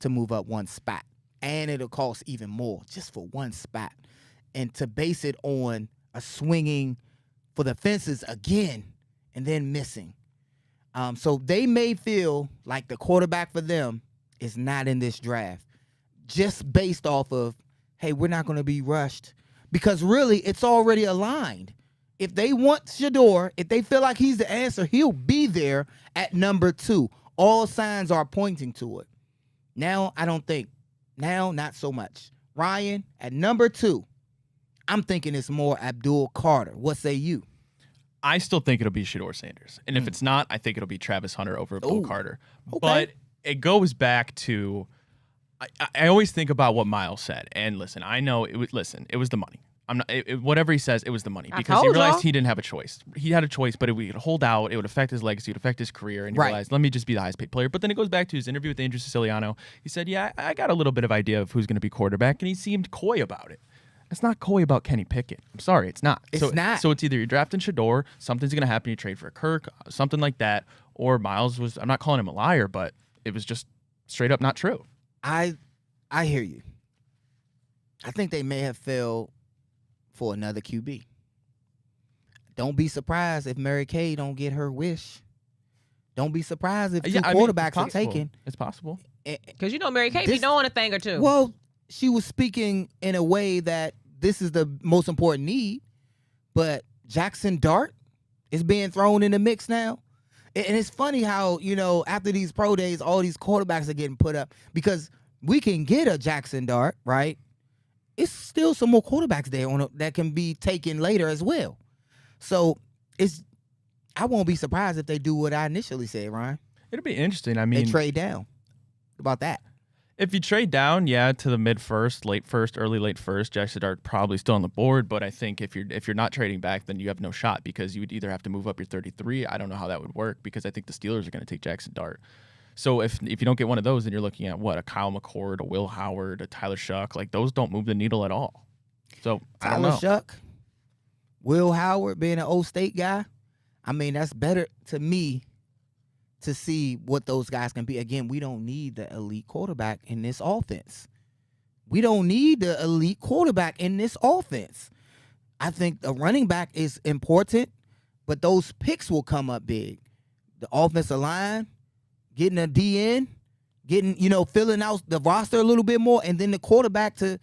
S2: to move up one spot. And it'll cost even more just for one spot. And to base it on a swinging for the fences again and then missing. So they may feel like the quarterback for them is not in this draft just based off of, hey, we're not going to be rushed. Because really, it's already aligned. If they want Shedeur, if they feel like he's the answer, he'll be there at number 2. All signs are pointing to it. Now, I don't think. Now, not so much. Ryan, at number 2, I'm thinking it's more Abdul Carter. What say you?
S4: I still think it'll be Shedeur Sanders. And if it's not, I think it'll be Travis Hunter over Abdul Carter.
S2: Okay.
S4: But it goes back to, I always think about what Miles said. And listen, I know it was the money. I'm not whatever he says, it was the money, because he realized he didn't have a choice. He had a choice, but if we could hold out, it would affect his legacy, it would affect his career, and he realized, let me just be the highest paid player. But then it goes back to his interview with Andrew Siciliano. He said, yeah, I got a little bit of idea of who's going to be quarterback, and he seemed coy about it. It's not coy about Kenny Pickett. I'm sorry, it's not.
S2: It's not.
S4: So it's either you're drafting Shedeur, something's going to happen, you trade for a Kirk, something like that, or Miles was, I'm not calling him a liar, but it was just straight up not true.
S2: I hear you. I think they may have failed for another QB. Don't be surprised if Mary Kay don't get her wish. Don't be surprised if two quarterbacks are taken.
S4: It's possible.
S1: Because Mary Kay be knowing a thing or two.
S2: Well, she was speaking in a way that this is the most important need, but Jackson Dart is being thrown in the mix now. And it's funny how, after these pro days, all these quarterbacks are getting put up, because we can get a Jackson Dart, right? It's still some more quarterbacks there that can be taken later as well. So I won't be surprised if they do what I initially said, Ryan.
S4: It'll be interesting. I mean,
S2: they trade down. What about that?
S4: If you trade down, to the mid-first, late-first, early-late-first, Jackson Dart probably still on the board. But I think if you're not trading back, then you have no shot, because you would either have to move up your 33. I don't know how that would work, because I think the Steelers are going to take Jackson Dart. So if you don't get one of those, then you're looking at a Kyle McCord, a Will Howard, a Tyler Shuck. Like, those don't move the needle at all. So I don't know.
S2: Tyler Shuck, Will Howard being an old State guy. I mean, that's better to me to see what those guys can be. Again, we don't need the elite quarterback in this offense. We don't need the elite quarterback in this offense. I think a running back is important, but those picks will come up big. The offensive line, getting a DN, filling out the roster a little bit more, and then the quarterback to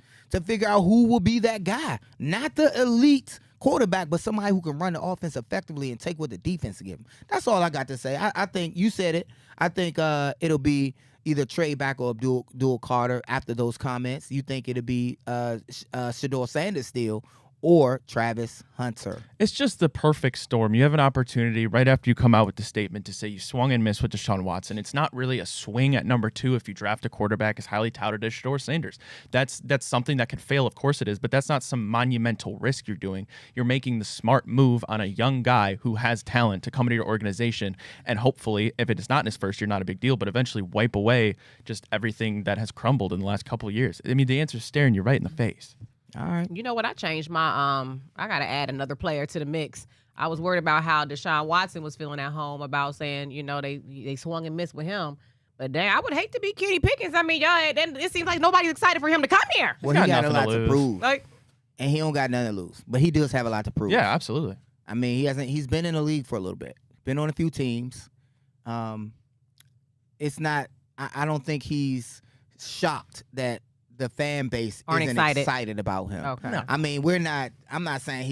S2: figure out who will be that guy. Not the elite quarterback, but somebody who can run the offense effectively and take what the defense give him. That's all I got to say. I think you said it. I think it'll be either trade back or Abdul Carter after those comments. You think it'll be Shedeur Sanders still, or Travis Hunter.
S4: It's just the perfect storm. You have an opportunity right after you come out with the statement to say you swung and missed with Deshaun Watson. It's not really a swing at number 2 if you draft a quarterback as highly touted as Shedeur Sanders. That's something that could fail, of course it is, but that's not some monumental risk you're doing. You're making the smart move on a young guy who has talent to come into your organization, and hopefully, if it is not in his first year, not a big deal, but eventually wipe away just everything that has crumbled in the last couple of years. I mean, the answer is staring you right in the face.
S2: All right.
S1: You know what? I changed my I got to add another player to the mix. I was worried about how Deshaun Watson was feeling at home about saying, they swung and missed with him. But dang, I would hate to be Kenny Pickens. I mean, it seems like nobody's excited for him to come here.
S2: Well, he got a lot to prove. And he don't got nothing to lose. But he does have a lot to prove.
S4: Yeah, absolutely.
S2: I mean, he's been in the league for a little bit. Been on a few teams. It's not, I don't think he's shocked that the fan base isn't excited about him.
S1: Okay.
S2: No. I mean, I'm not saying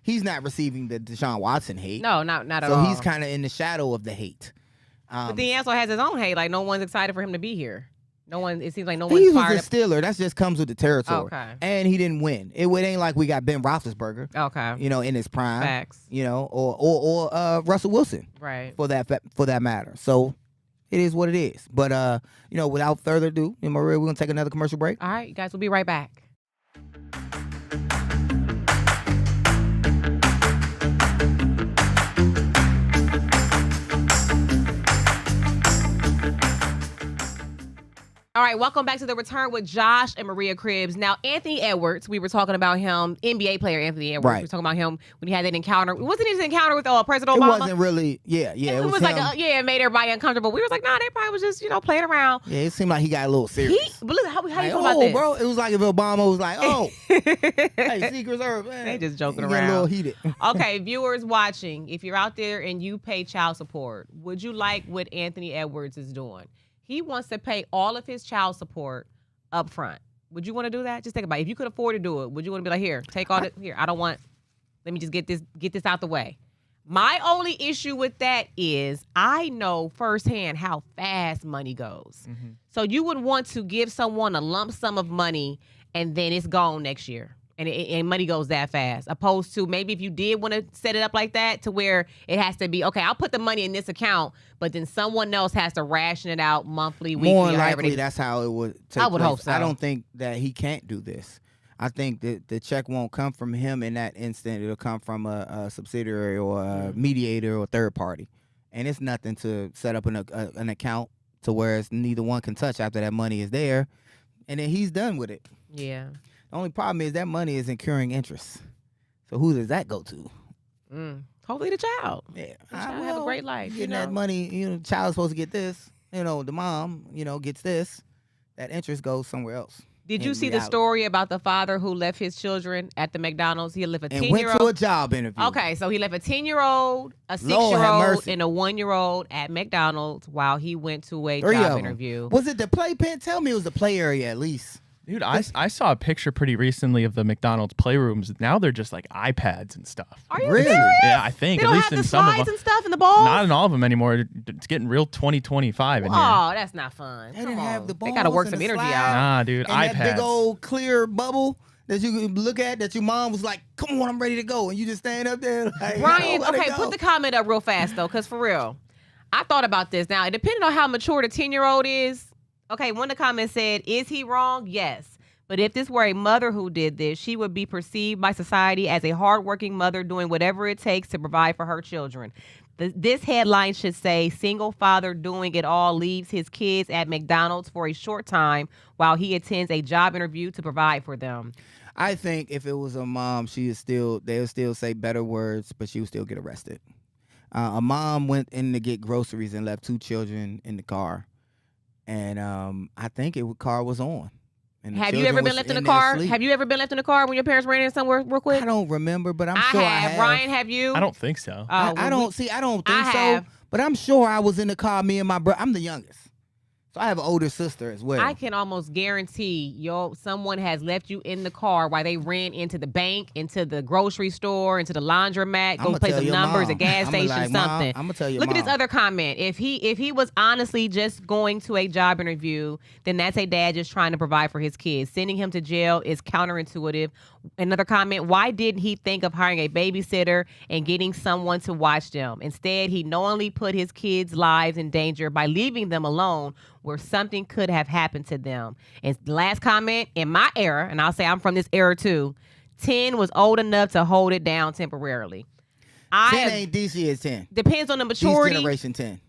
S2: he's not receiving the Deshaun Watson hate.
S1: No, not at all.
S2: So he's kind of in the shadow of the hate.
S1: But then he also has his own hate. Like, no one's excited for him to be here. It seems like no one's
S2: fired up.
S1: He
S2: was a Steeler. That just comes with the territory.
S1: Okay.
S2: And he didn't win. It ain't like we got Ben Roethlisberger.
S1: Okay.
S2: In his prime.
S1: Facts.
S2: Or Russell Wilson.
S1: Right.
S2: For that matter. So it is what it is. But without further ado, Maria, we're gonna take another commercial break.
S1: All right, you guys, we'll be right back. All right, welcome back to The Return with Josh and Maria Cribbs. Now, Anthony Edwards, we were talking about him, NBA player Anthony Edwards.
S2: Right.
S1: We were talking about him when he had that encounter. Wasn't his encounter with President Obama?
S2: It wasn't really, it was
S1: like,
S2: him.
S1: it made everybody uncomfortable. We was like, nah, they probably was just, playing around.
S2: Yeah, it seemed like he got a little serious.
S1: But look, how you
S2: like,
S1: feel about this?
S2: bro, it was like if Obama was like, hey, Secret Reserve, man.
S1: They just joking
S2: He
S1: around.
S2: get a little heated.
S1: Okay, viewers watching, if you're out there and you pay child support, would you like what Anthony Edwards is doing? He wants to pay all of his child support up front. Would you want to do that? Just think about it. If you could afford to do it, would you want to be like, here, take all this, here, I don't want, let me just get this out the way. My only issue with that is I know firsthand how fast money goes. Mm-hmm. So you would want to give someone a lump sum of money and then it's gone next year. And money goes that fast, opposed to maybe if you did want to set it up like that to where it has to be, okay, I'll put the money in this account, but then someone else has to ration it out monthly, weekly.
S2: More likely, that's how it would take
S1: I would hope so.
S2: I don't think that he can't do this. I think that the check won't come from him in that instant. It'll come from a subsidiary or a mediator or a third party. And it's nothing to set up an account to where it's neither one can touch after that money is there. And then he's done with it.
S1: Yeah.
S2: The only problem is that money is incurring interest. So who does that go to?
S1: Hopefully the child.
S2: Yeah.
S1: The child have a great life.
S2: Getting that money, the child's supposed to get this. The mom, gets this. That interest goes somewhere else.
S1: Did you see the story about the father who left his children at the McDonald's? He left a 10-year-old.
S2: And went to a job interview.
S1: Okay, so he left a 10-year-old, a 6-year-old, and a 1-year-old at McDonald's while he went to a job interview.
S2: Was it the playpen? Tell me it was the play area at least.
S4: Dude, I saw a picture pretty recently of the McDonald's playrooms. Now they're just like iPads and stuff.
S1: Are you
S2: really?
S1: serious?
S4: Yeah, I think.
S1: They
S4: at
S1: don't
S4: least
S1: have
S4: in
S1: the
S4: some of
S1: slides
S4: them.
S1: and stuff in the balls?
S4: Not in all of them anymore. It's getting real 2025 in here.
S1: Oh, that's not fun.
S2: They didn't have the balls.
S1: They got to work
S2: and
S1: some
S2: the
S1: energy
S2: slides.
S1: out.
S4: Nah, dude,
S2: And
S4: iPads.
S2: that big old clear bubble that you could look at that your mom was like, come on, I'm ready to go. And you just stand up there like,
S1: Ryan,
S2: I
S1: okay, put the comment up real fast, though, because for real, I thought about this. Now, depending on how mature the 10-year-old is, okay, one of the comments said, is he wrong? Yes. But if this were a mother who did this, she would be perceived by society as a hardworking mother doing whatever it takes to provide for her children. This headline should say, single father doing it all leaves his kids at McDonald's for a short time while he attends a job interview to provide for them.
S2: I think if it was a mom, they would still say better words, but she would still get arrested. A mom went in to get groceries and left 2 children in the car. And I think car was on.
S1: Have you ever been left in the car? Have you ever been left in the car when your parents ran in somewhere real quick?
S2: I don't remember, but I'm sure I have.
S1: Ryan, have you?
S4: I don't think so.
S2: I don't think so. But I'm sure I was in the car, me and my brother. I'm the youngest. So I have an older sister as well.
S1: I can almost guarantee someone has left you in the car while they ran into the bank, into the grocery store, into the laundromat, go play some numbers, a gas station, something.
S2: I'm gonna tell you.
S1: Look at this other comment. If he was honestly just going to a job interview, then that's a dad just trying to provide for his kids. Sending him to jail is counterintuitive. Another comment, why didn't he think of hiring a babysitter and getting someone to watch them? Instead, he knowingly put his kids' lives in danger by leaving them alone where something could have happened to them. And the last comment, in my era, and I'll say I'm from this era too, 10 was old enough to hold it down temporarily.
S2: 10 ain't this year's 10.
S1: Depends on the maturity.
S2: This generation 10.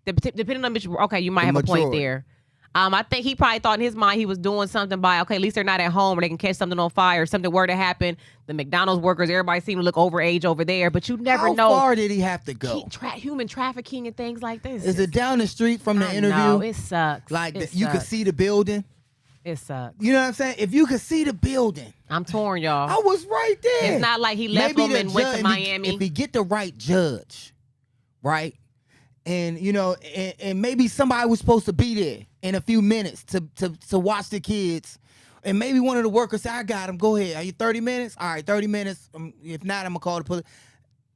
S1: Depending on the okay, you might have a point there. I think he probably thought in his mind he was doing something by, okay, at least they're not at home or they can catch something on fire or something were to happen. The McDonald's workers, everybody seem to look overage over there, but you never know.
S2: How far did he have to go?
S1: Human trafficking and things like this.
S2: Is it down the street from the interview?
S1: No, it sucks.
S2: You could see the building?
S1: It sucks.
S2: You know what I'm saying? If you could see the building.
S1: I'm torn, y'all.
S2: I was right there.
S1: It's not like he left them and went to Miami.
S2: If he get the right judge, right? And, and maybe somebody was supposed to be there in a few minutes to watch the kids. And maybe one of the workers said, I got him. Go ahead. Are you 30 minutes? All right, 30 minutes. If not, I'm going to call the police.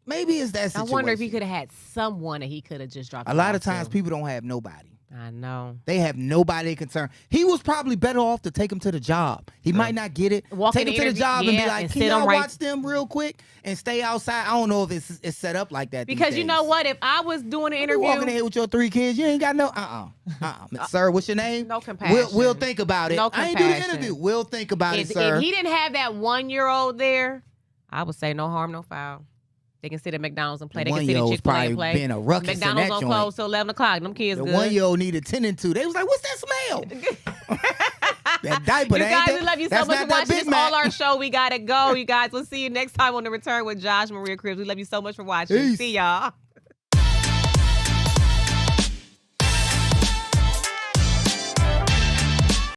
S2: Maybe it's that situation.
S1: I wonder if he could have had someone that he could have just dropped.
S2: A lot of times people don't have nobody.
S1: I know.
S2: They have nobody concerned. He was probably better off to take him to the job. He might not get it. Take him to the job and be like, can y'all watch them real quick and stay outside? I don't know if it's set up like that.
S1: Because you know what? If I was doing an interview.
S2: You walking in here with your 3 kids, you ain't got no, Sir, what's your name?
S1: No compassion.
S2: We'll think about it.
S1: No
S2: I ain't do the interview. We'll think about it, sir.
S1: If he didn't have that 1-year-old there, I would say no harm, no foul. They can sit at McDonald's and play. They
S2: The
S1: can sit at
S2: 1-year-old's
S1: Chick-fil-A and
S2: probably
S1: play.
S2: been a ruckus in
S1: McDonald's
S2: that
S1: on
S2: joint.
S1: close till 11 o'clock. Them kids
S2: The
S1: good.
S2: 1-year-old needed tending to. They was like, "What's that smell?" That diaper.
S1: You
S2: that
S1: guys,
S2: ain't
S1: we love you so
S2: that's
S1: much
S2: not
S1: for
S2: that
S1: watching
S2: Big
S1: this
S2: Mac.
S1: All Our Show. We gotta go, you guys. We'll see you next time on The Return with Josh Maria Cribs. We love you so much for watching.
S2: Peace.
S1: See y'all.